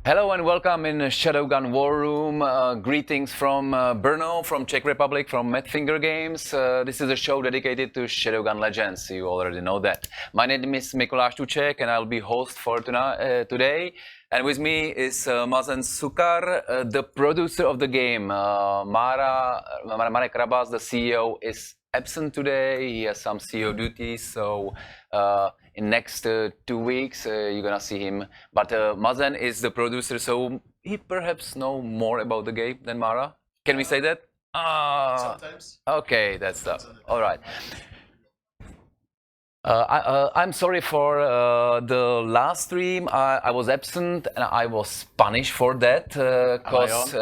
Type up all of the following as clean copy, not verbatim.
Hello and welcome in Shadowgun War Room. Greetings from Brno, from Czech Republic, from Madfinger Games. This is a show dedicated to Shadowgun Legends. You already know that. My name is Mikuláš Tuček and I'll be host for today. And with me is Mazen Sukkar, the producer of the game. Marek Rabas, the CEO, is absent today. He has some CEO duties, so in next 2 weeks you're gonna see him. But Mazen is the producer, so he perhaps know more about the game than Mara. Can we say that? Sometimes. Okay, that's stuff. All right. I'm sorry for the last stream. I was absent and I was punished for that because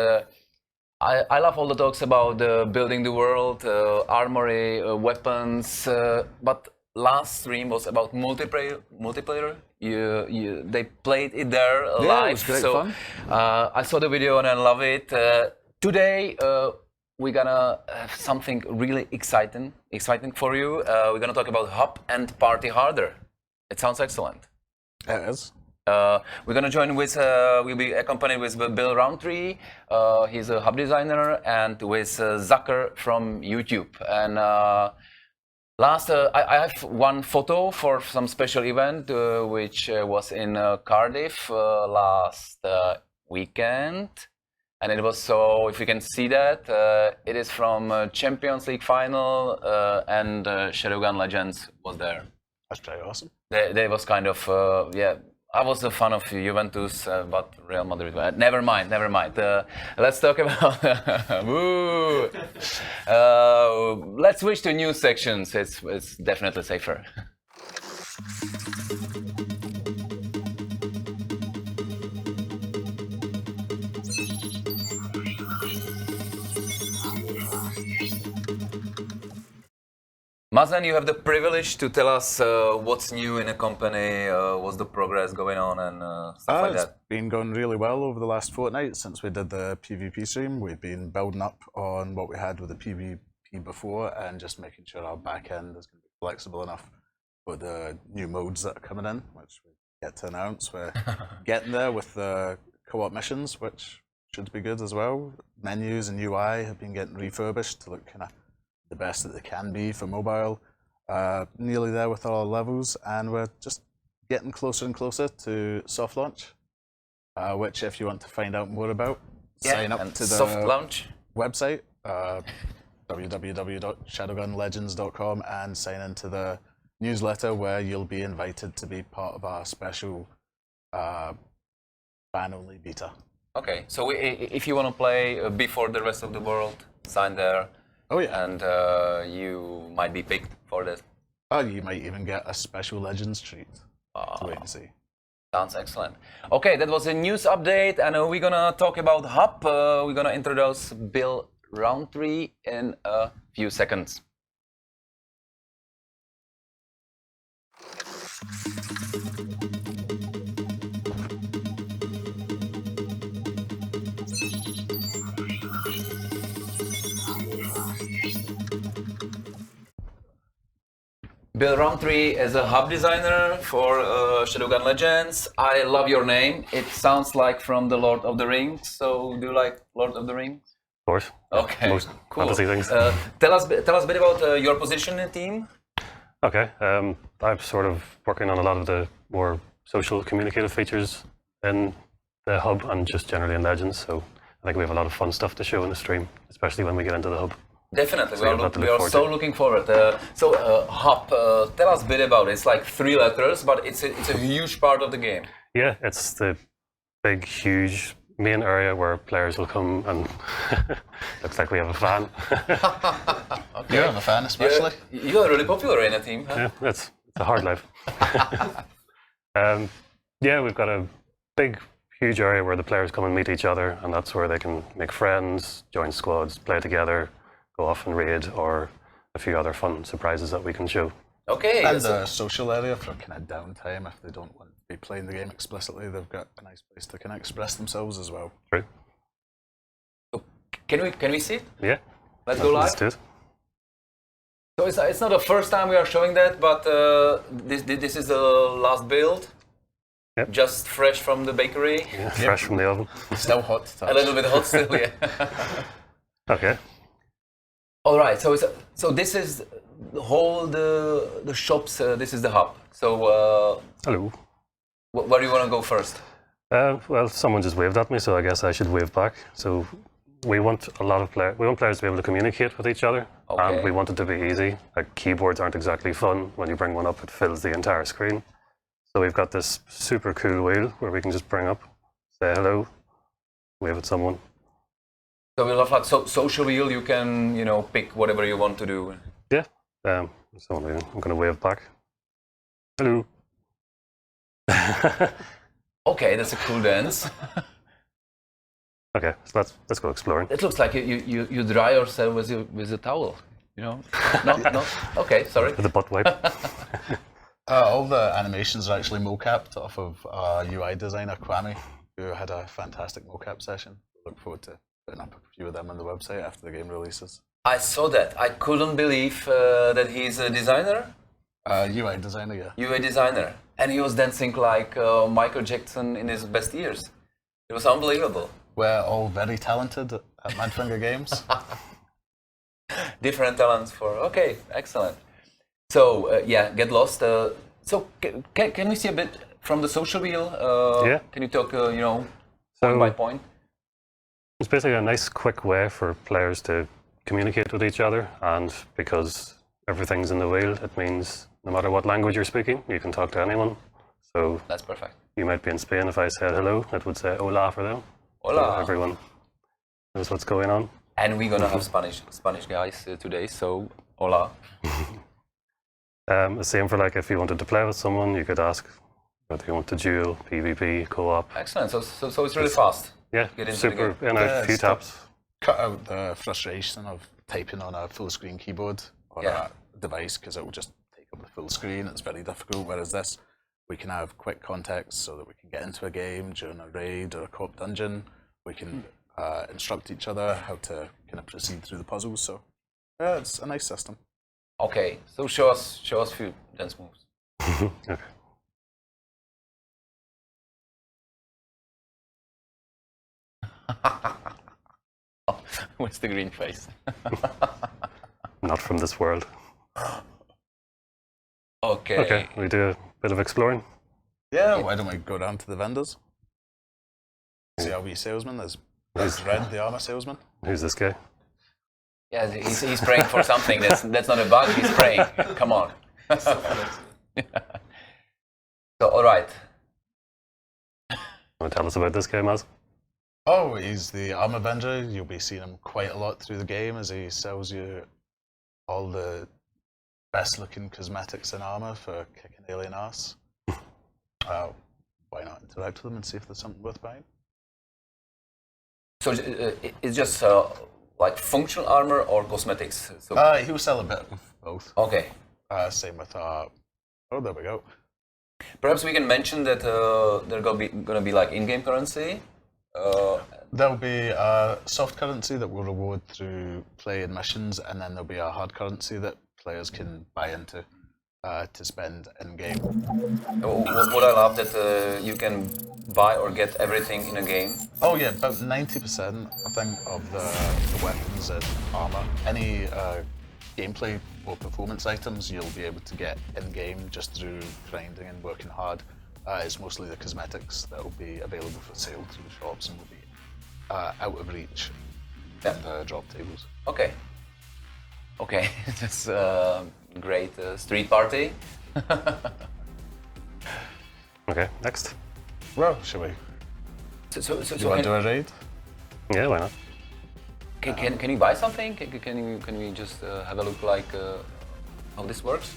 I love all the talks about building the world, armory, weapons, but last stream was about multiplayer. They played it there live. It was great fun. I saw the video and I love it. Today we're gonna have something really exciting for you. We're gonna talk about hub and party harder. It sounds excellent. It is. We're gonna join with, we'll be accompanied with Bill Roundtree. He's a hub designer, and with Zacker from YouTube. And I have one photo for some special event which was in Cardiff last weekend. And it was so, if you can see that, it is from Champions League final and Shadowgun Legends was there. That's pretty awesome. They was kind of, yeah, I was a fan of Juventus, but Real Madrid. Never mind. Let's talk about, woo! Let's switch to news sections, it's definitely safer. Mazen, you have the privilege to tell us what's new in a company, what's the progress going on, and stuff like that. It's been going really well over the last fortnight since we did the PvP stream. We've been building up on what we had with the PvP before and just making sure our back end is going to be flexible enough for the new modes that are coming in, which we get to announce. We're getting there with the co-op missions, which should be good as well. Menus and UI have been getting refurbished to look kind of the best that they can be for mobile. Nearly there with all our levels, and we're just getting closer and closer to soft launch, which if you want to find out more about, sign up to the soft launch website, www.shadowgunlegends.com, and sign into the newsletter where you'll be invited to be part of our special fan-only beta. Okay, so if you want to play before the rest of the world, sign there. Oh yeah. And you might be picked for this. Oh, you might even get a special Legends treat. Wait and see. Sounds excellent. Okay, that was a news update, and we're gonna talk about hub. We're gonna introduce Bill Roundtree in a few seconds. Bill Roundtree is a hub designer for Shadowgun Legends. I love your name. It sounds like from the Lord of the Rings. So, do you like Lord of the Rings? Of course. Okay, Most cool. fantasy things. Tell us a bit about your position in the team. Okay. I'm sort of working on a lot of the more social communicative features in the hub and just generally in Legends. So I think we have a lot of fun stuff to show in the stream, especially when we get into the hub. Definitely, So we are so looking forward. Hub, tell us a bit about it. It's like 3 letters, but it's a huge part of the game. Yeah, it's the big, huge main area where players will come and looks like we have a fan. You have a fan, especially. You're really popular in the team. Huh? Yeah, it's a hard life. Yeah, we've got a big, huge area where the players come and meet each other, and that's where they can make friends, join squads, play together, go off and raid, or a few other fun surprises that we can show. Okay. And a social area for kind of downtime if they don't want to be playing the game explicitly. They've got a nice place to kind of express themselves as well. True. Can we see it? Yeah. Let's go live. Let's do it. So it's not the first time we are showing that, but this is the last build. Yep. Just fresh from the bakery. Yeah, fresh from the oven. Still hot. A little bit hot still, yeah. Okay. All right. So this is the whole the shops. This is the hub. So Hello. where do you want to go first? Well, someone just waved at me, so I guess I should wave back. So we want we want players to be able to communicate with each other, and we want it to be easy. Like keyboards aren't exactly fun. When you bring one up, it fills the entire screen. So we've got this super cool wheel where we can just bring up, say hello, wave at someone. So we'll have like social wheel. You can pick whatever you want to do. Yeah. I'm going to wave back. Hello. Okay, that's a cool dance. Okay, so let's go exploring. It looks like you dry yourself with a towel. No. Okay, sorry. With the butt wipe. All the animations are actually mocapped off of UI designer Kwame, who had a fantastic mocap session. Look forward to putting up a few of them on the website after the game releases. I saw that. I couldn't believe that he's a designer. UI designer, yeah. UI designer. And he was dancing like Michael Jackson in his best years. It was unbelievable. We're all very talented at Madfinger Games. Different talents for... Okay, excellent. So, get lost. So, can we see a bit from the social wheel? Yeah. Can you talk, point by point? It's basically a nice, quick way for players to communicate with each other, and because everything's in the wheel, it means no matter what language you're speaking, you can talk to anyone. So that's perfect. You might be in Spain. If I said hello, it would say hola for them. Hola. So everyone knows what's going on. And we're gonna have Spanish guys today, so hola. The same for like if you wanted to play with someone, you could ask whether you want to duel, PvP, co-op. Excellent. So it's really fast. Yeah, super. In a few taps. Cut out the frustration of typing on a full screen keyboard or a device, because it will just take up the full screen. It's very difficult. Whereas this, we can have quick context so that we can get into a game during a raid or a co-op dungeon. We can instruct each other how to kind of proceed through the puzzles. So it's a nice system. Okay, so show us a few dance moves. Okay. What's the green face? Not from this world. Okay. Okay, we do a bit of exploring. Yeah, why don't we go down to the vendors? See our wee salesman. There's Red, the armor salesman. Who's this guy? Yeah, he's praying for something. That's not a bug. He's praying. Come on. So all right. Want to tell us about this guy, Maz? Oh, he's the armor vendor. You'll be seeing him quite a lot through the game as he sells you all the best-looking cosmetics and armor for kicking alien ass. Why not interact with him and see if there's something worth buying? So it's just like functional armor or cosmetics? So... he will sell a bit of both. Okay. Same with oh, there we go. Perhaps we can mention that there's gonna be like in-game currency. There'll be a soft currency that will reward through play and missions, and then there'll be a hard currency that players can buy into. to spend in game. What I love that you can buy or get everything in a game. Oh yeah, about 90% I think of the weapons and armor. Any gameplay or performance items you'll be able to get in game just through grinding and working hard. It's mostly the cosmetics that will be available for sale through the shops and will be out of reach in the drop tables. Okay. Okay, that's great street party. Okay, next. Well, shall we? So You want to do a raid? Yeah, why not? can you buy something? Can we just have a look like how this works?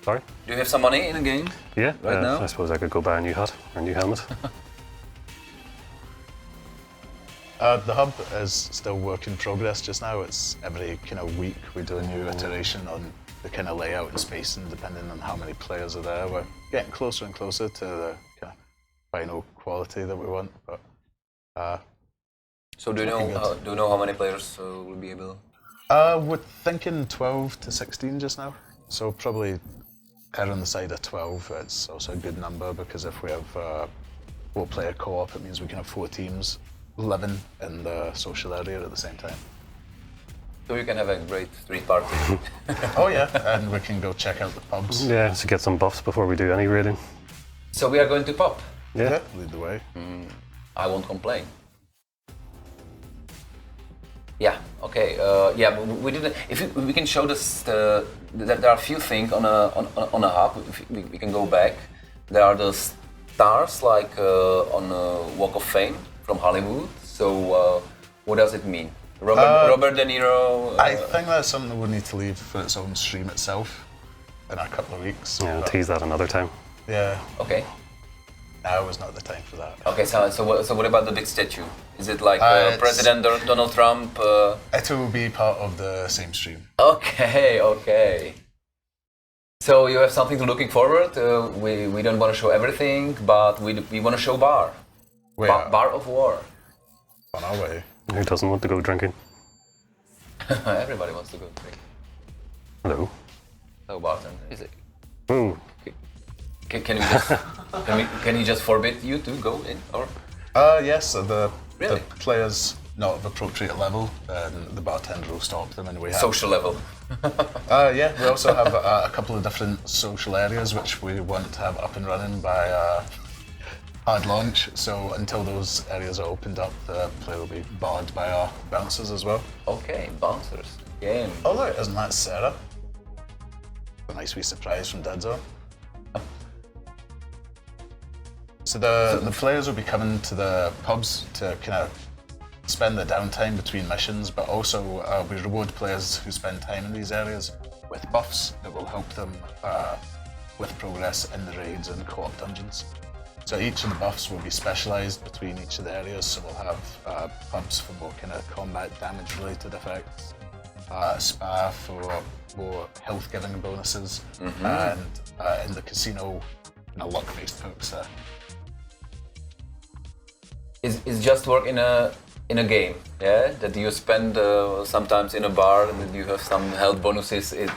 Sorry? Do you have some money in the game? Yeah, Right now? I suppose I could go buy a new hat or a new helmet. The hub is still work in progress just now. It's every kind of week we do a new iteration on the kind of layout and spacing depending on how many players are there. We're getting closer and closer to the kind of final quality that we want. But So do you know how many players will be able? we're thinking 12 to 16 just now. So probably err on the side of 12. It's also a good number because if we have 4-player co-op, it means we can have 4 teams living in the social area at the same time. So you can have a great street party. Oh yeah, and we can go check out the pubs. Yeah, to get some buffs before we do any raiding. So we are going to pop. Yeah. Lead the way. I won't complain. Yeah. Okay. Yeah. But we didn't. If we can show this, that there are a few things on a hub. If we can go back. There are the stars like on Walk of Fame from Hollywood. So what does it mean? Robert De Niro. I think that's something we'll need to leave for its own stream itself in a couple of weeks. Yeah, I'll But, tease that another time. yeah, Okay. now is not the time for that. Okay. So what about the big statue? Is it like It's- President Donald Trump? It will be part of the same stream. Okay, okay. So you have something to looking forward. We don't want to show everything, but we want to show bar. We are Bar of War. on our way. Who doesn't want to go drinking? Everybody wants to go drink. Hello. So bartender, is it? Ooh. Can we just can he just forbid you to go in or? Yes, so the Really? players not of appropriate level, then the bartender will stop them, and we have. Social level. Yeah, we also have a couple of different social areas which we want to have up and running by hard launch. So until those areas are opened up, the player will be barred by our bouncers as well. Okay, bouncers. Game. Oh look, isn't that Sarah? A nice wee surprise from Deadzone. So the players will be coming to the pubs to kind of spend the downtime between missions, but also we reward players who spend time in these areas with buffs that will help them with progress in the raids and co-op dungeons. So each of the buffs will be specialised between each of the areas, so we'll have pubs for more kind of combat damage related effects, spa for more health giving bonuses, and in the casino, luck based perks there. Is just work in a game, yeah? That you spend sometimes in a bar and that you have some health bonuses. It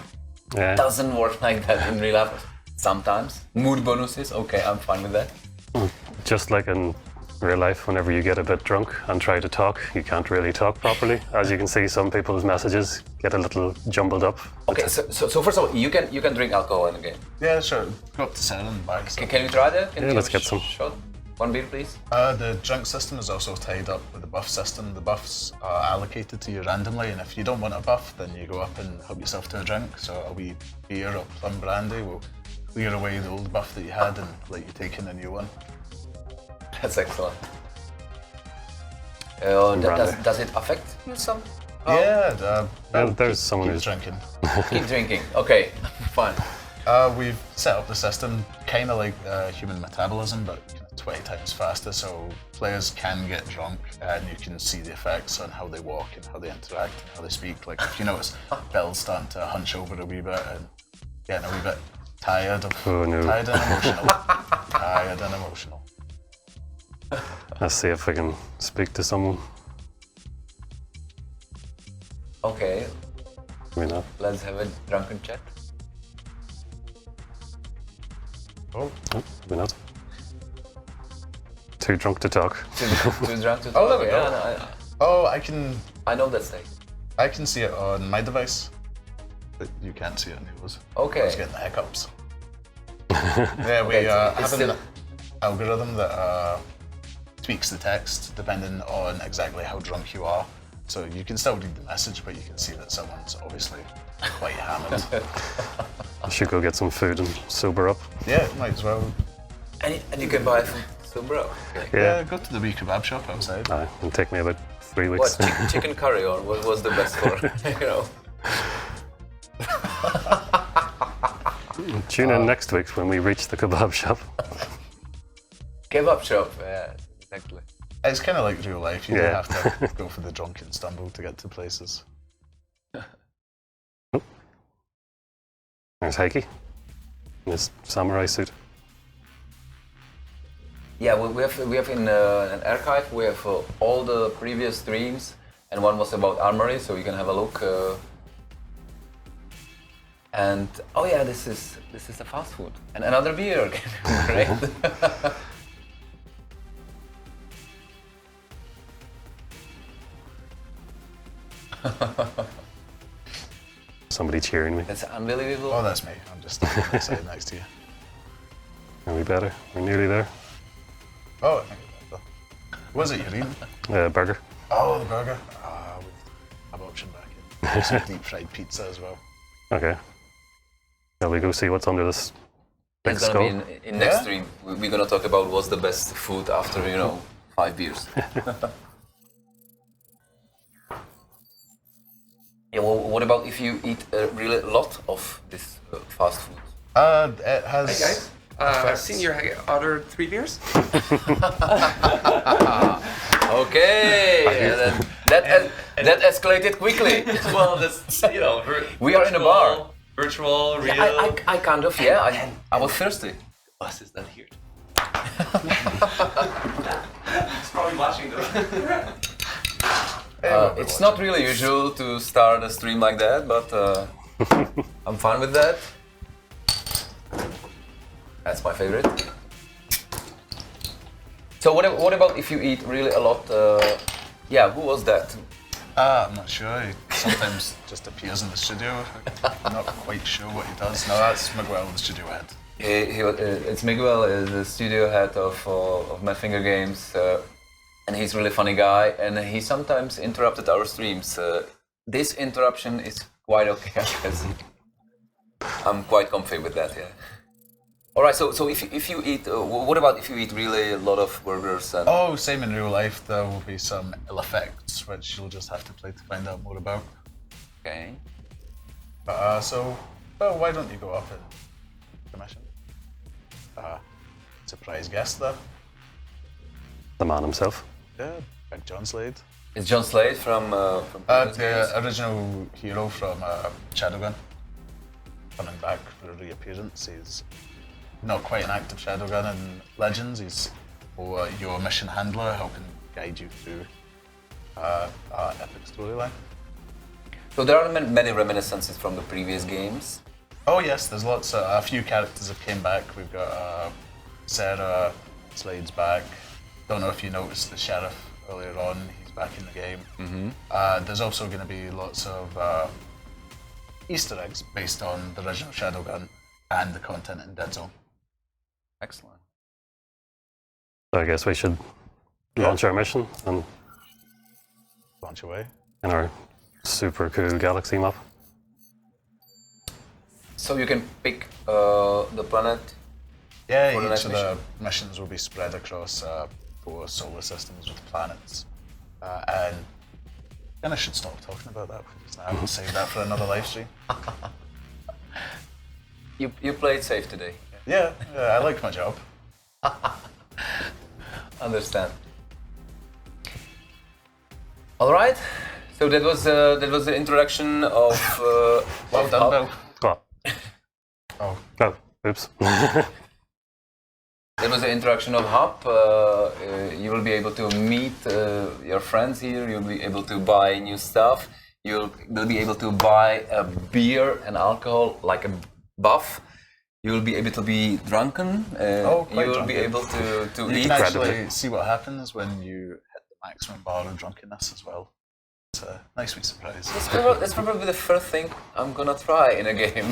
doesn't work like that in real life. Sometimes mood bonuses. Okay, I'm fine with that. Just like in real life, whenever you get a bit drunk and try to talk, you can't really talk properly. As you can see, some people's messages get a little jumbled up. Okay, so first of all, you can drink alcohol in the game. Yeah, sure. Go up to 7 and buy some. Can you try that? Can you let's give get a some. shot? One beer, please. The drink system is also tied up with the buff system. The buffs are allocated to you randomly, and if you don't want a buff, then you go up and help yourself to a drink. So a wee beer or plum brandy will clear away the old buff that you had and let you take in a new one. That's excellent. Does it affect you some? Yeah, There's someone keep who's drinking. Keep drinking. Okay, fine. We've set up the system kind of like human metabolism, but 20 times faster, so players can get drunk and you can see the effects on how they walk and how they interact and how they speak. Like if you notice Bill's starting to hunch over a wee bit and getting a wee bit tired and emotional. Tired and emotional. Let's see if I can speak to someone. Okay, Maybe not. let's have a drunken chat. Oh, Maybe not. Too drunk to talk. Too drunk to talk? Oh, there we go. Yeah, oh, I know that state. I can see it on my device, but you can't see it on yours. Okay. I was getting the hiccups. Yeah, we have an algorithm that tweaks the text depending on exactly how drunk you are. So you can still read the message, but you can see that someone's obviously quite hammered. I should go get some food and sober up. Yeah, might as well. And you can buy from Subro. Okay. Yeah, go to the wee kebab shop outside. It'll take me about 3 weeks. What, chicken curry or what was the best for, you know? Tune in next week when we reach the kebab shop. Kebab shop, yeah, exactly. It's kind of like real life. You Yeah. don't have to go for the drunken stumble to get to places. There's Heike in his samurai suit. Yeah, we have in an archive, we have all the previous streams, and one was about Armory, so you can have a look. And oh yeah, this is the fast food and another beer. Great. Somebody cheering me. That's unbelievable. Oh, that's me. I'm just sitting next to you. Are we better? We're nearly there. Oh, I think it's better. What was it you're eating? Burger. Oh, the burger. We have option back in. There's some deep fried pizza as well. Okay. Shall we go see what's under this big It's gonna skull? be in next Yeah? stream. We're gonna talk about what's the best food after 5 beers. Yeah. Well, what about if you eat really a lot of this fast food? It has. Hey guys, I've seen you ordered 3 beers. Okay, that escalated quickly. Well, that's We are in a bar. Virtual, real. I kind of, yeah. I was thirsty. Bus is not here. He's probably watching this. It's not really usual to start a stream like that, but I'm fine with that. That's my favorite. So what about if you eat really a lot? Yeah, who was that? I'm not sure. He sometimes just appears in the studio. I'm not quite sure what he does. No, that's Miguel, the studio head. It's Miguel, is the studio head of Madfinger Games, and he's a really funny guy. And he sometimes interrupted our streams. This interruption is quite okay, because I'm quite comfy with that. Yeah. All right. So if you eat, what about if you eat really a lot of burgers? And Oh, same in real life. There will be some ill effects, which you'll just have to play to find out more about. okay. But well, why don't you go up and commission? Surprise guest there. The man himself. Yeah, Big John Slade. It's John Slade from previous games? The original hero from Shadowgun. Coming back for a reappearance. He's not quite an active Shadowgun in Legends. He's more your mission handler, helping guide you through epic storyline. So there are many reminiscences from the previous games. Oh yes, there's lots. A few characters have came back. We've got Sarah, Slade's back. Don't know if you noticed the sheriff earlier on. He's back in the game. Mm-hmm. There's also going to be lots of Easter eggs based on the original Shadowgun and the content in Dead Zone. Excellent. So I guess we should launch our mission and Launch away. in our super cool galaxy map. So you can pick the planet. Yeah, For the each next of the missions will be spread across 4 solar systems with planets. And I should stop talking about that because I will save that for another live stream. You played safe today. Yeah, I like my job. Understand. All right. So that was the introduction of. Well done, Bill. Oh, Oh, oh oops. That was the introduction of Hub. You will be able to meet your friends here. You'll be able to buy new stuff. You'll be able to buy a beer and alcohol like a buff. you will be able to be drunken. Quite you will drunken. be able to You eat. can actually see what happens when you hit the maximum bar of drunkenness as well. It's a nice wee surprise. That's probably the first thing I'm gonna try in a game.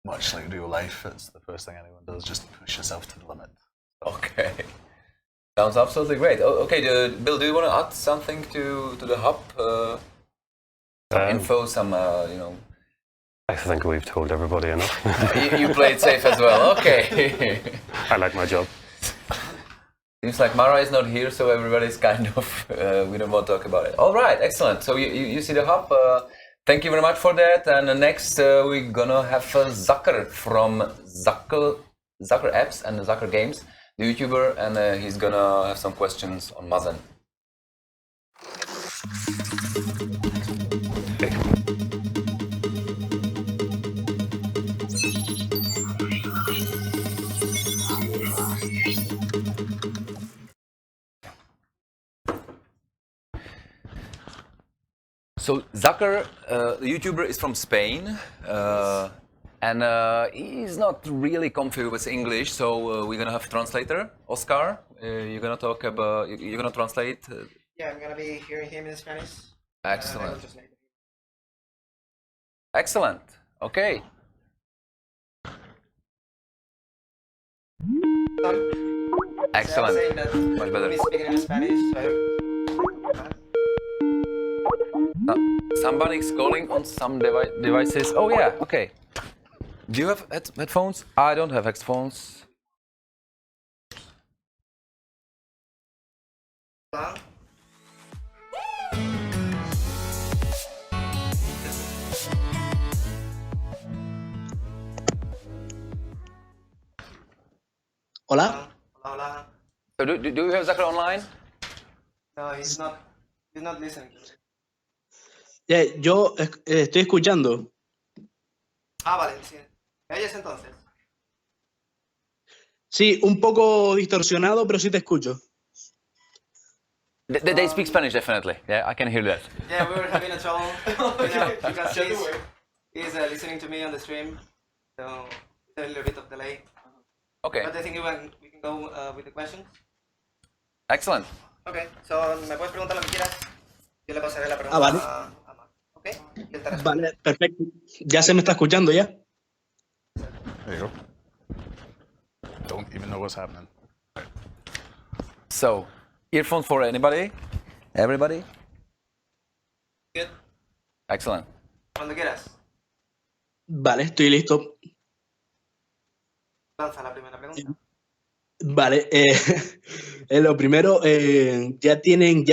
Much like real life, it's the first thing anyone does, just push yourself to the limit. Okay. Sounds absolutely great. Okay, Bill, do you want to add something to the hub? Some info, some, you know... I think we've told everybody enough. you played safe as well, okay. I like my job. Seems like Mara is not here, so everybody's kind of, we don't want to talk about it. All right, excellent. So you see the hub. Thank you very much for that. And next we're gonna have Zacker from Zacker Apps and Zacker Games, the YouTuber, and he's gonna have some questions on Mazen. So Zacker, the YouTuber, is from Spain, and he's not really comfy with English. So we're gonna have translator, Oscar. You're gonna talk about. You're gonna translate. Yeah, I'm gonna be hearing him in Spanish. Excellent. Excellent. Okay. Excellent. Saying that Much better. we'll be speaking in Spanish, so Somebody's calling on some devices. Oh yeah. Okay. Do you have headphones? I don't have headphones. Hola. hola. So do you have Zacker online? No, he's not listening. Yo estoy escuchando. Ah, vale, sí. ¿Me oyes entonces? Sí, un poco distorsionado, pero sí te escucho. They speak Spanish, definitely. Yeah, I can hear that. Yeah, we were having a trouble, because he's listening to me on the stream, so there's a little bit of delay. Okay. But I think we can go with the questions. Excellent. Okay, so me puedes preguntar lo que quieras. Yo le pasaré la pregunta vale. a Mark. Okay. Y él te responde. Vale, perfecto. Ya se me está escuchando ya. There you go. Don't even know what's happening. So, earphones for anybody? Everybody? Good. Excellent. Cuando quieras. Vale, estoy listo. Lanza la primera pregunta. Vale, lo primero, ¿ya tienen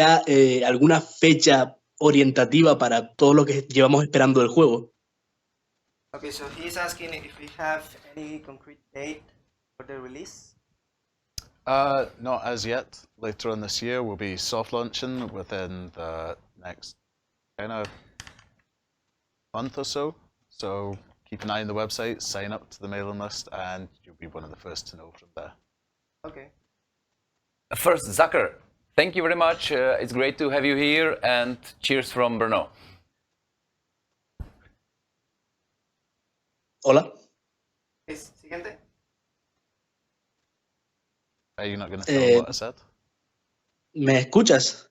alguna fecha orientativa para todo lo que llevamos esperando del juego? Okay, so he's asking if we have any concrete date for the release. Not as yet. Later on this year, we'll be soft launching within the next kind of month or so. So keep an eye on the website, sign up to the mailing list, and you'll be one of the first to know from there. Okay. First, Zacker, thank you very much. It's great to have you here, and cheers from Brno. Hola. Siguiente. Are you not going to tell them what I said? ¿Me escuchas?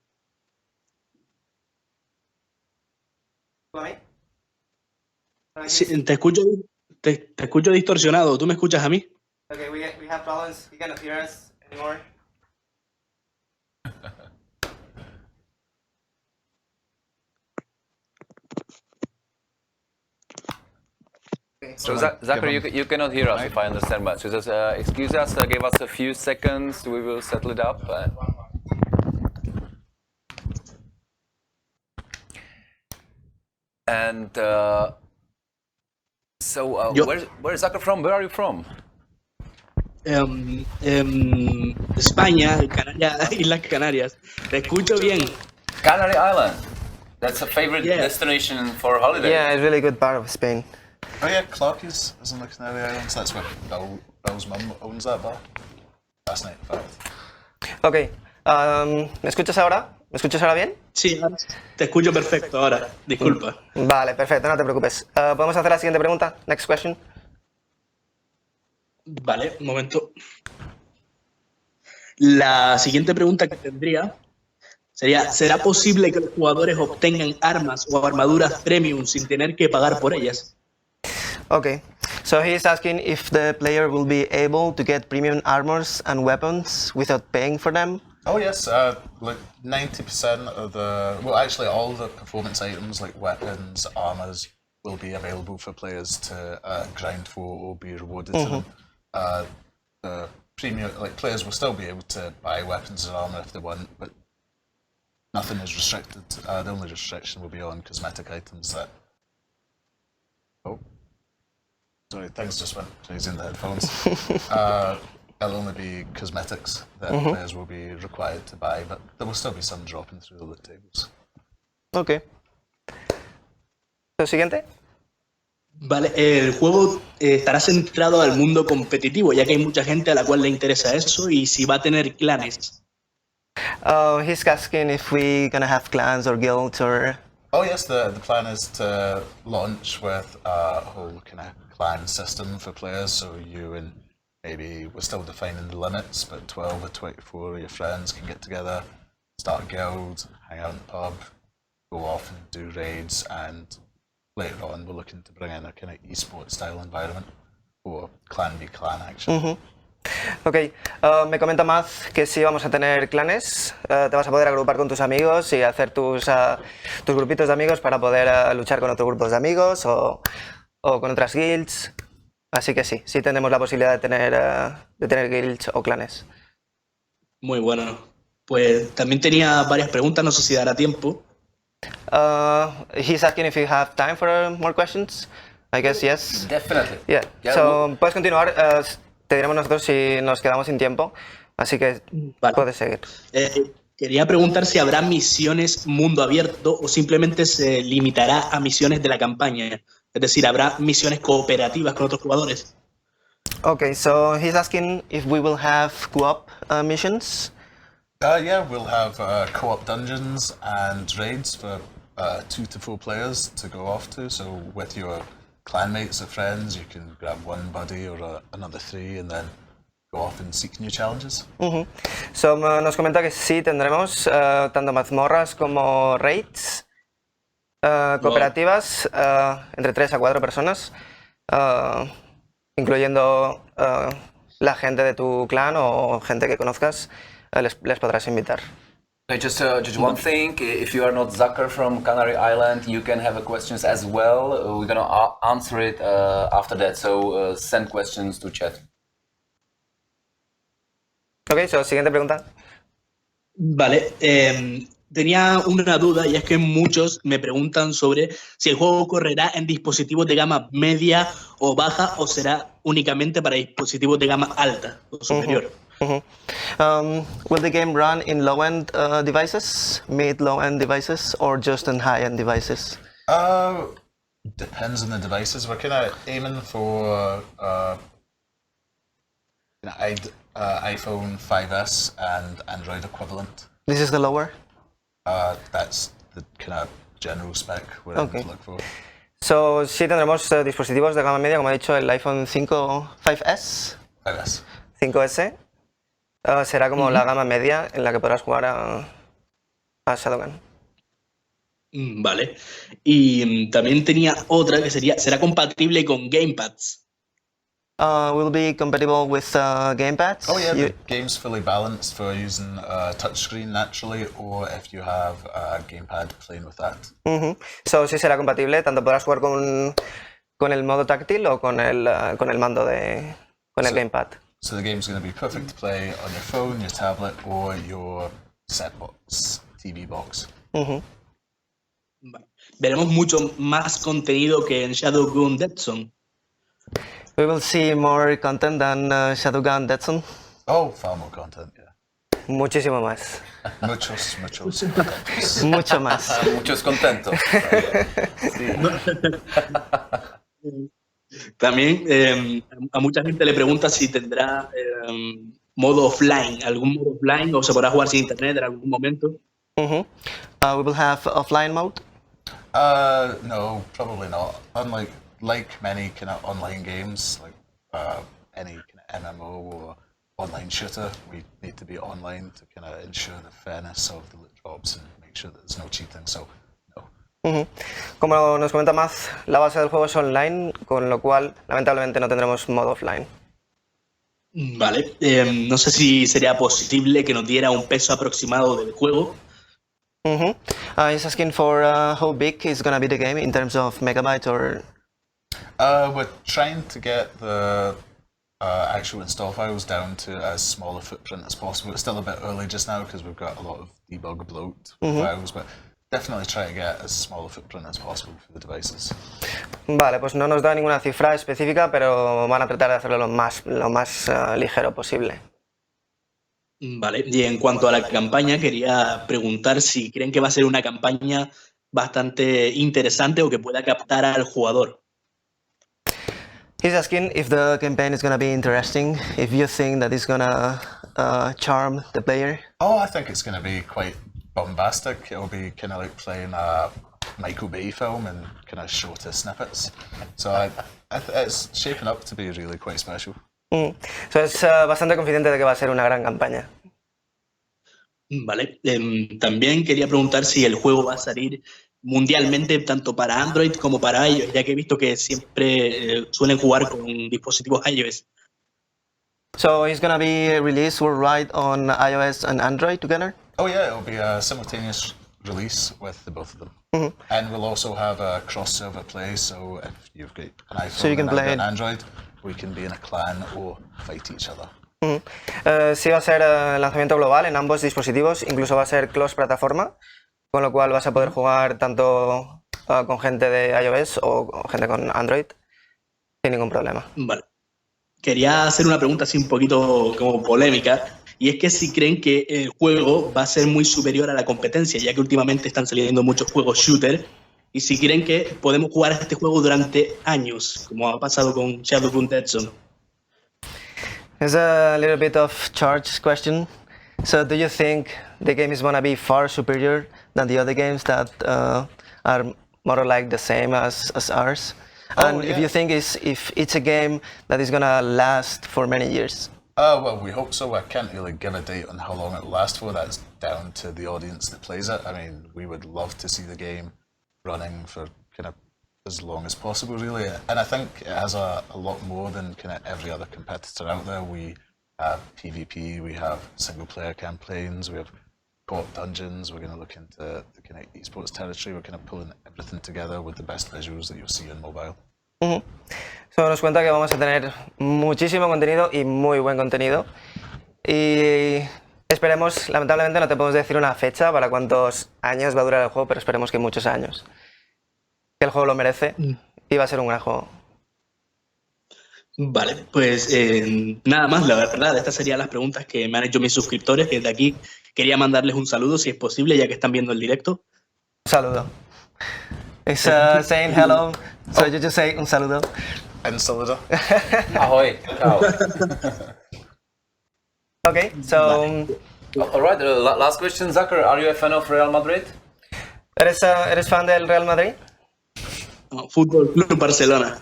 ¿Tú a mí? Sí, te escucho distorsionado. ¿Tú me escuchas a mí? Okay, we have problems. He cannot hear us anymore. Okay. So, Like, Zacker, give you cannot hear us, if I understand much. So just excuse us, give us a few seconds, we will settle it up. And so, where's Zacker from? Where are you from? España, Canarias, Islas Canarias. Te escucho bien. Canary Island. That's a favorite destination for holiday. Yeah, it's a really good part of Spain. Oh yeah, Clarky's is in the Canary Islands. That's where Bill's mum owns that bar. Fascinating fact. Okay, ¿me escuchas ahora? ¿Me escuchas ahora bien? Sí, te escucho perfecto ahora. Disculpa. Vale, perfecto, no te preocupes. ¿Podemos hacer la siguiente pregunta? Next question. Vale, un momento. La siguiente pregunta que tendría sería, ¿será posible que los jugadores obtengan armas o armaduras premium sin tener que pagar por ellas? Okay, so he is asking if the player will be able to get premium armors and weapons without paying for them. Oh yes, like 90% of actually all the performance items like weapons, armors will be available for players to grind for or be rewarded to them. The premium, like players will still be able to buy weapons and armor if they want, but nothing is restricted. The only restriction will be on cosmetic items that. Oh, sorry, things just went crazy in the headphones. It'll only be cosmetics that players will be required to buy, but there will still be some dropping through the loot tables. Okay. ¿Lo siguiente? Vale, el juego estará centrado al mundo competitivo, ya que hay mucha gente a la cual le interesa eso y si va a tener clanes. He's asking if we're gonna have clans or guilds or... Oh yes, the plan is to launch with a whole kind of clan system for players, so you and maybe we're still defining the limits, but 12 or 24 of your friends can get together, start a guild, hang out in the pub, go off and do raids, and later on we're looking to bring in a kind of esports style environment or clan v clan action. Ok, me comenta Maz que sí vamos a tener clanes, te vas a poder agrupar con tus amigos y hacer tus grupitos de amigos para poder luchar con otros grupos de amigos o con otras guilds, así que sí, sí tendremos la posibilidad de tener guilds o clanes. Muy bueno. Pues también tenía varias preguntas, no sé si dará tiempo. He's asking if you have time for more questions. I guess yes. Definitely. Yeah. So, puedes continuar. Te diremos nosotros si nos quedamos sin tiempo. Así que Vale. puedes seguir. Quería preguntar si habrá misiones mundo abierto o simplemente se limitará a misiones de la campaña. Es decir, ¿habrá misiones cooperativas con otros jugadores? Okay, so he's asking if we will have co-op missions. Yeah, we'll have co-op dungeons and raids for 2 to 4 players to go off to. So with your clanmates or friends, you can grab one buddy or another 3 and then go off and seek new challenges. So, nos comenta que sí tendremos tanto mazmorras como raids cooperativas entre 3 a 4 personas, incluyendo la gente de tu clan o gente que conozcas, les podrás invitar. Okay, just one thing, if you are not Zacker from Canary Island, you can have questions as well. We're gonna answer it after that, so send questions to chat. Ok, so, siguiente pregunta. Vale, tenía una duda y es que muchos me preguntan sobre si el juego correrá en dispositivos de gama media o baja o será únicamente para dispositivos de gama alta o superior. Will the game run in low-end devices, mid-low-end devices, or just in high-end devices? Depends on the devices. We're kind of aiming for iPhone 5S and Android equivalent. This is the lower? That's the kind of general spec we're aiming to look for. So, sí tendremos dispositivos de gama media, como he dicho, el iPhone 5S. 5S. 5S. Será como la gama media en la que podrás jugar a Shadowgun. Vale. Y también tenía otra que ¿será compatible con gamepads? Will be compatible with gamepads. Oh yeah, the game's fully balanced for using touchscreen naturally, or if you have a gamepad playing with that. So, sí será compatible, tanto podrás jugar con el modo táctil o con el mando con el gamepad. So the game's going to be perfect to play on your phone, your tablet, or your set box, TV box. Vale. Veremos mucho más contenido que en Shadowgun Legends. We will see more content than Shadowgun Legends. Oh, far more content, yeah. Muchísimo más. Muchos. Mucho más. Muchos contentos. También a mucha gente le pregunta si tendrá modo offline, algún modo offline o se podrá jugar sin internet en algún momento. We will have offline mode. No, probably not. Unlike many kind of online games, like any kind of MMO or online shooter, we need to be online to kind of ensure the fairness of the loot drops and make sure that there's no cheating. So, no. Como nos comenta Maz, la base del juego es online, con lo cual lamentablemente no tendremos modo offline. Vale, no sé si sería posible que nos diera un peso aproximado del juego. He's asking for how big is going to be the game in terms of megabytes or... We're trying to get the actual install files down to as small a footprint as possible. It's still a bit early just now because we've got a lot of debug bloat files, but definitely try to get as small a footprint as possible for the devices. Vale, pues no nos da ninguna cifra específica, pero van a tratar de hacerlo lo más ligero posible. Vale, y en cuanto a la campaña, quería preguntar si creen que va a ser una campaña bastante interesante o que pueda captar al jugador. He's asking if the campaign is going to be interesting, if you think that it's going to charm the player. Oh, I think it's going to be quite bombastic. It'll be kind of like playing a Michael Bay film and kind of shorter snippets. So it's shaping up to be really quite special. So es bastante confidente de que va a ser una gran campaña. Vale, también quería preguntar si el juego va a salir mundialmente tanto para Android como para iOS, ya que he visto que siempre suelen jugar con dispositivos iOS. So it's going to be released worldwide on iOS and Android together? Oh yeah, it'll be a simultaneous release with the both of them. And we'll also have a cross-server play, so if you've got an iPhone So you can and I've play got an Android, we can be in a clan or fight each other. Sí va a ser lanzamiento global en ambos dispositivos, incluso va a ser cross-plataforma, con lo cual vas a poder jugar tanto con gente de iOS o gente con Android sin ningún problema. Vale. Quería hacer una pregunta así un poquito como polémica, y es que si creen que el juego va a ser muy superior a la competencia, ya que últimamente están saliendo muchos juegos shooter, y si creen que podemos jugar a este juego durante años, como ha pasado con Shadowgun Legends. It's a little bit of charge question. So do you think the game is going to be far superior than the other games that are more or like the same as ours? And if you think if it's a game that is going to last for many years? Well, we hope so. I can't really give a date on how long it will last for. That's down to the audience that plays it. I mean, we would love to see the game running for kind of as long as possible, really. And I think it has a lot more than kind of every other competitor out there. We have PvP, we have single-player campaigns, we have co-op dungeons. We're going to look into the kind of esports territory. We're kind of pulling everything together with the best visuals that you'll see on mobile. So nos cuenta que vamos a tener muchísimo contenido y muy buen contenido. Y esperemos, lamentablemente no te podemos decir una fecha para cuántos años va a durar el juego, pero esperemos que muchos años. Que el juego lo merece y va a ser un gran juego. Vale, pues nada más, la verdad, estas serían las preguntas que me han hecho mis suscriptores, que desde aquí quería mandarles un saludo, si es posible, ya que están viendo el directo. Un saludo. It's saying hello, so you just say un saludo. And saludo. Ahoy. Ciao. Okay, so... All right, last question, Zacker. Are you a fan of Real Madrid? ¿Eres fan del Real Madrid? No, Fútbol Club Barcelona.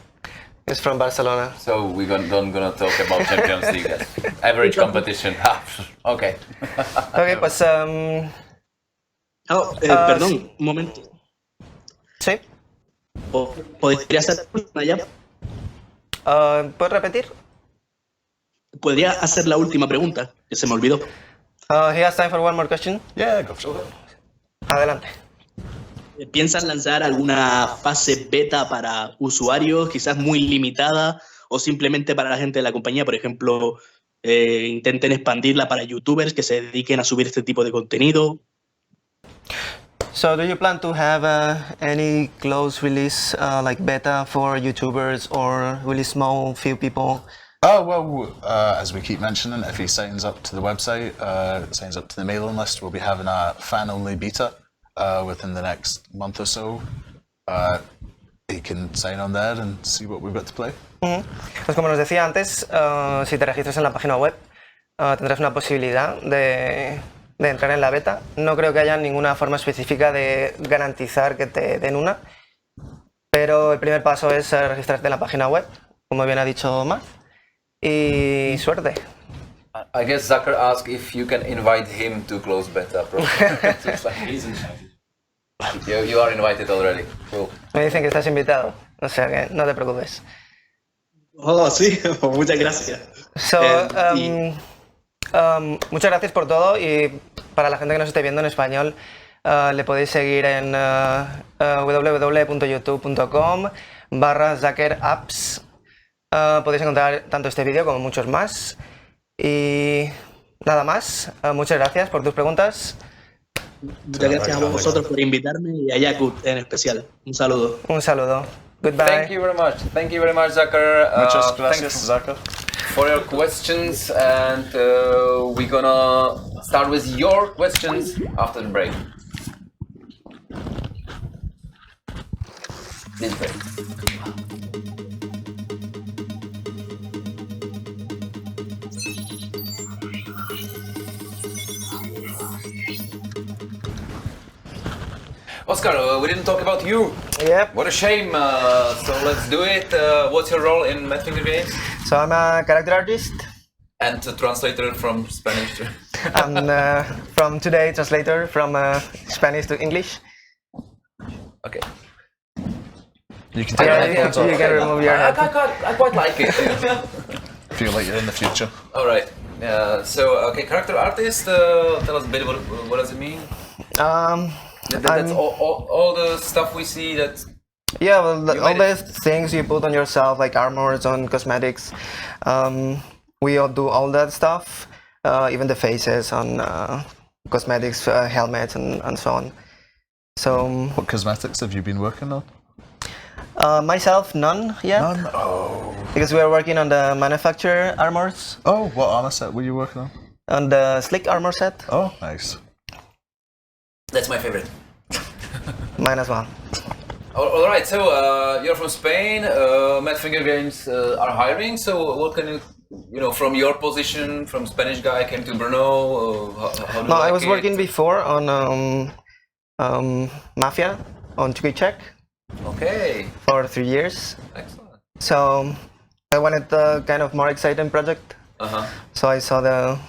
It's from Barcelona. So we're don't gonna talk about Champions League. Average competition. Okay. Okay, pues... Perdón, un momento. ¿Sí? ¿Podría hacer una ya? ¿Puedes repetir? Podría hacer la última pregunta, que se me olvidó. He has time for one more question. Yeah, go for it. Adelante. ¿Piensan lanzar alguna fase beta para usuarios, quizás muy limitada, o simplemente para la gente de la compañía? Por ejemplo, intenten expandirla para youtubers que se dediquen a subir este tipo de contenido. So do you plan to have any close release like beta for YouTubers or really small few people? Oh, well, as we keep mentioning, if he signs up to the website, signs up to the mailing list, we'll be having a fan-only beta within the next month or so. He can sign on there and see what we've got to play. Pues como nos decía antes, si te registras en la página web, tendrás una posibilidad de entrar en la beta. No creo que haya ninguna forma específica de garantizar que te den una, pero el primer paso es registrarte en la página web, como bien ha dicho Maz, Y suerte. I guess Zacker asked if you can invite him to close beta. He's invited. You are invited already. Cool. Me dicen que estás invitado, o sea que no te preocupes. Oh, sí, muchas gracias. So, muchas gracias por todo y para la gente que nos esté viendo en español, le podéis seguir en www.youtube.com/ZackerApps. Podéis encontrar tanto este vídeo como muchos más. Y nada más, muchas gracias por tus preguntas. Muchas gracias a vosotros por invitarme y a Yakut en especial. Un saludo. Un saludo. Goodbye. Thank you very much. Thank you very much, Zacker. Muchas gracias, Zacker. For your questions, and we're gonna start with your questions after the break. This break. Oscar, we didn't talk about you. Yep. What a shame. So let's do it. What's your role in Madfinger games? So I'm a character artist. And a translator from Spanish. I'm from today translator from Spanish to English. Okay. You can take your headphones You off. can remove your I head. quite like it. Feel like you're in the future. All right. Okay, character artist. Tell us a bit what does it mean? That's I'm- all the stuff we see. That Yeah, well, You all made the things you put on yourself, like armors on cosmetics, we all do all that stuff, even the faces on cosmetics, helmets, and so on. So What cosmetics have you been working on? myself, none yet, None? Oh. because we are working on the manufacturer armors, Oh, what armor set were you working on? on the slick armor set, Oh, nice. that's my favorite. mine as well. All right. So you're from Spain. Madfinger Games are hiring. So what can you from your position, from Spanish guy came to Brno? How do No, you I like was it? working before on Mafia on Check Okay. for 3 years. Excellent. So I wanted a kind of more exciting project. So I saw the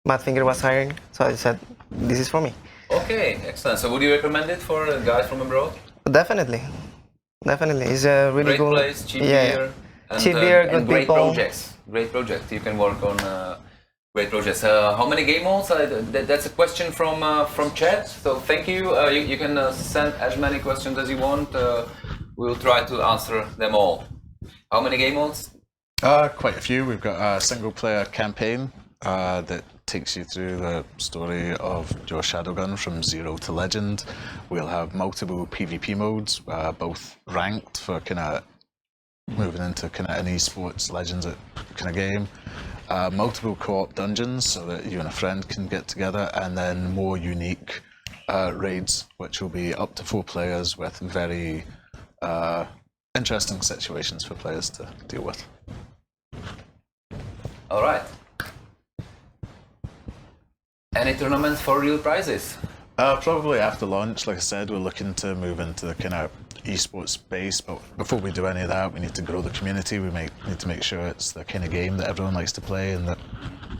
Madfinger was hiring, so I said, this is for me. Okay. Excellent. So would you recommend it for guys from abroad? Definitely. It's a really Great good place, cheap yeah. beer, and, Cheap beer, and good great people. projects. Great projects. You can work on great projects. How many game modes? That's a question from chat. So thank you. You can send as many questions as you want. We'll try to answer them all. How many game modes? Quite a few. We've got a single player campaign that takes you through the story of your Shadowgun from 0 to legend. We'll have multiple PvP modes, both ranked for kind of moving into kind of an esports legends kind of game. Multiple co-op dungeons so that you and a friend can get together, and then more unique raids, which will be up to 4 players with very interesting situations for players to deal with. All right. Any tournaments for real prizes? Probably after launch. Like I said, we're looking to move into the kind of esports space, but before we do any of that, we need to grow the community. We need to make sure it's the kind of game that everyone likes to play, and that.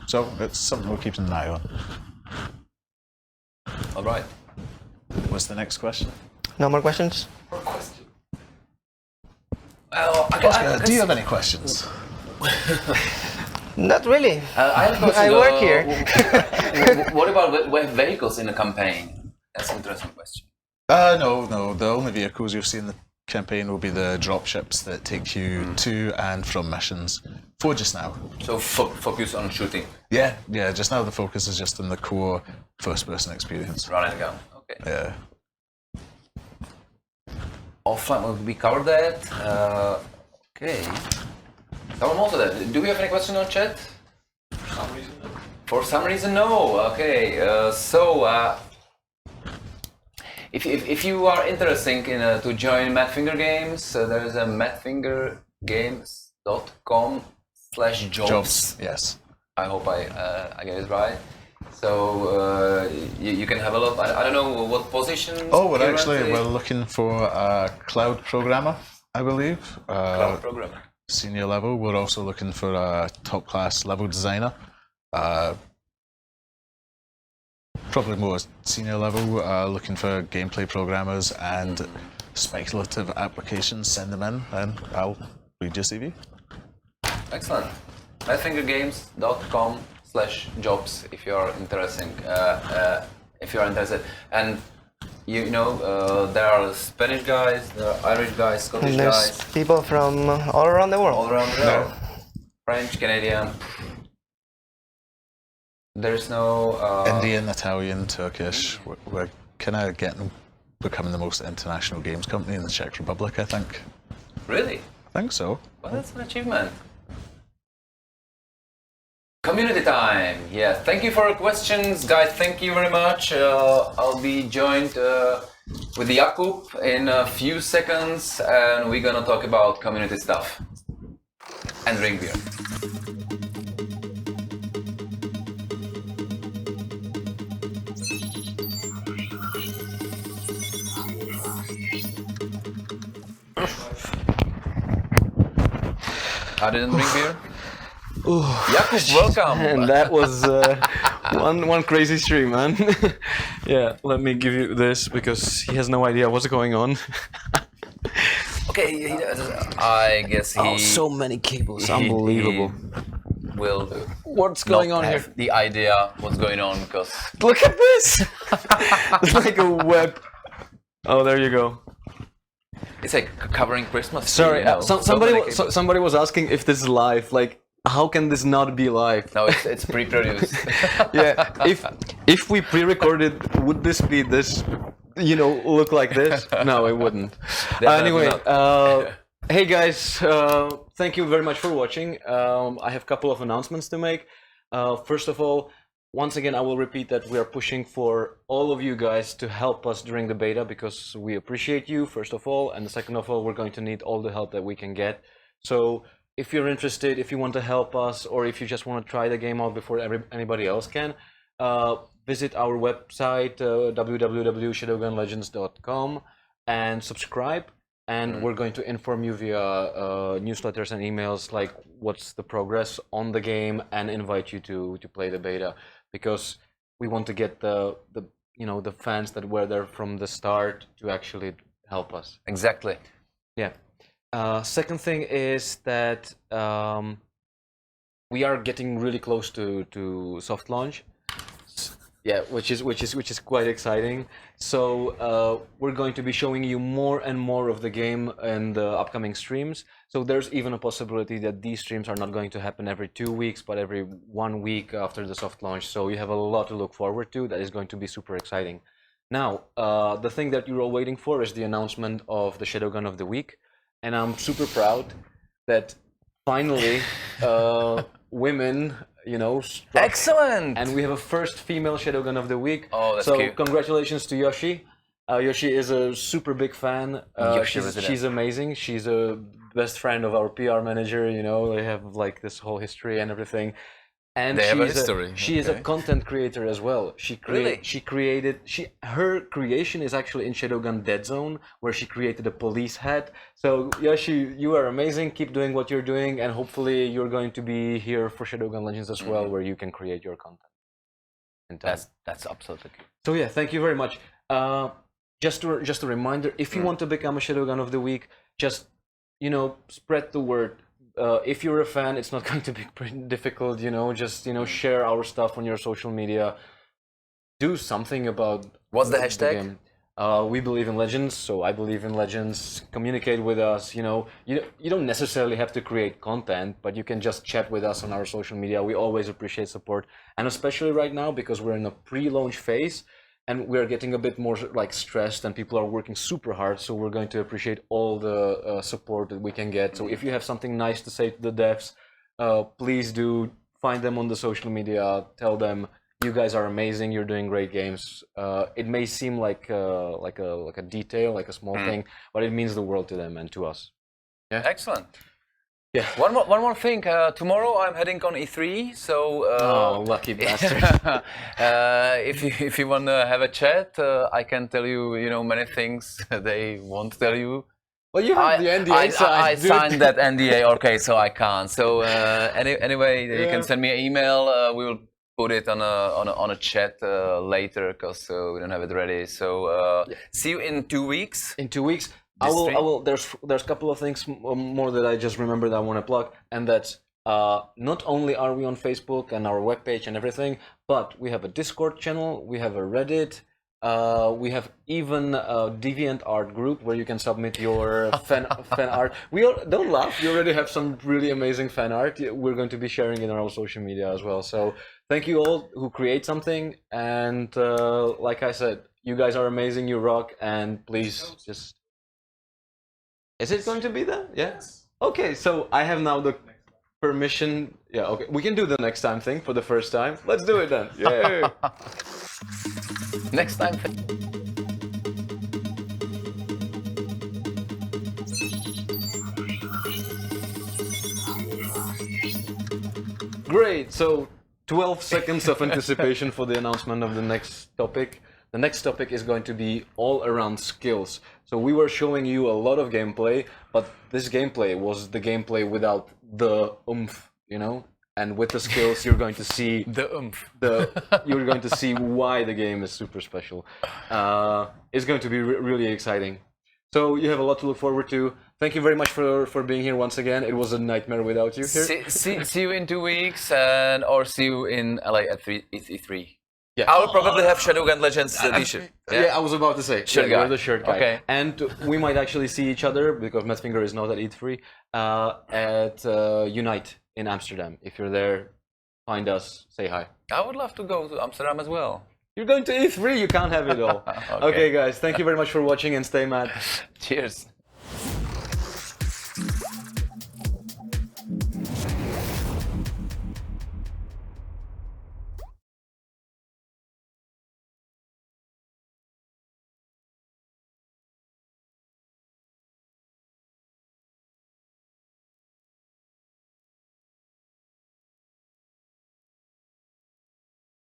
So it's something we're keeping an eye on. All right. What's the next question? No more questions? Oscar, do you have any questions? Not really. I have a question. I work here. What about vehicles in a campaign? That's an interesting question. No. The only vehicles you'll see in the campaign will be the dropships that take you to and from missions. For just now. So focus on shooting. Yeah. Just now the focus is just on the core first-person experience. Run and gun. Okay. Yeah. Offline, we covered that. Okay. Cover most of that. Do we have any question on chat? For some reason, no. Okay. If you are interested in to join Madfinger Games, there is a madfingergames.com/jobs. Yes. I hope I get it right. So you can have a look. I don't know what positions. Oh, we're currently- looking for a cloud programmer, I believe. cloud programmer. senior level. We're also looking for a top class level designer. Probably more senior level, looking for gameplay programmers and speculative applications. Send them in and I'll read your CV. Excellent. MyFingerGames.com/jobs if you're interested. And you know, there are Spanish guys, there are Irish guys, Scottish And there's guys, people from all around the world. all around the world. French, Canadian. There's no Indian, Italian, Turkish. We're kind of becoming the most international games company in the Czech Republic, I think. Really? I think so. Well, that's an achievement. Community time. Yeah. Thank you for your questions, guys. Thank you very much. I'll be joined with Jakub in a few seconds, and we're gonna talk about community stuff and drink beer. I didn't drink beer. Jakub, welcome. And that was one crazy stream, man. Yeah, let me give you this because he has no idea what's going on. Okay, I guess he. Oh, so many cables, unbelievable. Will What's going not on have here? the idea what's going on because Look at this! It's like a web. Oh, there you go. it's like covering Christmas. Sorry, you know, somebody so many somebody was asking if this is live. Like, how can this not be live? No, it's pre-produced. Yeah, if we pre-recorded, would this be this? You know, look like this? No, it wouldn't. Anyway, hey guys, thank you very much for watching. I have a couple of announcements to make. First of all, once again, I will repeat that we are pushing for all of you guys to help us during the beta because we appreciate you, first of all, and second of all, we're going to need all the help that we can get. So if you're interested, if you want to help us, or if you just want to try the game out before anybody else can, visit our website, www.shadowgunlegends.com, and subscribe. And we're going to inform you via newsletters and emails, like what's the progress on the game, and invite you to play the beta, because we want to get the fans that were there from the start to actually help us. Exactly. Yeah. Second thing is that we are getting really close to soft launch. Yeah, which is quite exciting. So we're going to be showing you more and more of the game in the upcoming streams. So there's even a possibility that these streams are not going to happen every 2 weeks, but every 1 week after the soft launch. So you have a lot to look forward to. That is going to be super exciting. Now, the thing that you're all waiting for is the announcement of the Shadowgun of the Week. And I'm super proud that finally women, struck. Excellent. And we have a first female Shadowgun of the Week. Oh, that's so cute. Congratulations to Yoshi. Yoshi is a super big fan. She's amazing. She's a best friend of our PR manager. They have like this whole history and everything. And they have a history. She is a content creator as well. Her creation is actually in Shadowgun Dead Zone, where she created a police hat. So Yoshi, you are amazing. Keep doing what you're doing, and hopefully you're going to be here for Shadowgun Legends as well, where you can create your content. That's absolutely good. So yeah, thank you very much. Just a reminder: if you want to become a Shadowgun of the Week, just spread the word. If you're a fan, it's not going to be pretty difficult, just share our stuff on your social media. Do something about what's the hashtag? We believe in Legends, so I believe in Legends. Communicate with us. You don't necessarily have to create content, but you can just chat with us on our social media. We always appreciate support, and especially right now because we're in a pre-launch phase. And we're getting a bit more stressed, and people are working super hard. So we're going to appreciate all the support that we can get. So if you have something nice to say to the devs, please do find them on the social media. Tell them you guys are amazing. You're doing great games. It may seem like a detail, like a small thing, but it means the world to them and to us. Yeah. Excellent. Yeah. One more thing. Tomorrow I'm heading on E3, so lucky bastard. if you want to have a chat, I can tell you many things they won't tell you Well, you have the NDA signed. I dude. signed that NDA. Okay, so I can't. So anyway, you can send me an email. We will put it on a chat later because we don't have it ready. So see you in 2 weeks. In 2 weeks, I will. There's a couple of things more that I just remembered I want to plug, and that's not only are we on Facebook and our webpage and everything, but we have a Discord channel, we have a Reddit. We have even a DeviantArt group where you can submit your fan art. Don't laugh. We already have some really amazing fan art. We're going to be sharing it on our social media as well. So thank you all who create something. And like I said, you guys are amazing. You rock. And please just. Is it going to be that? Yes. Okay. So I have now the permission. Yeah. Okay. We can do the next time thing for the first time. Let's do it then. Yay. Next time. Great. So 12 seconds of anticipation for the announcement of the next topic. The next topic is going to be all around skills. So we were showing you a lot of gameplay, but this gameplay was the gameplay without the oomph, you know? And with the skills, you're going to see you're going to see why the game is super special. It's going to be really exciting. So you have a lot to look forward to. Thank you very much for being here once again. It was a nightmare without you here. See you in 2 weeks, or see you in LA at E3. Yeah. I will probably have Shadowgun Legends t-shirt. Yeah, I was about to say. Shirt you're guy. the shirt guy. Okay. And we might actually see each other, because Mattfinger is not at E3, at Unite in Amsterdam. If you're there, find us, say hi. I would love to go to Amsterdam as well. You're going to E3, you can't have it all. Okay, guys, thank you very much for watching and stay mad. Cheers.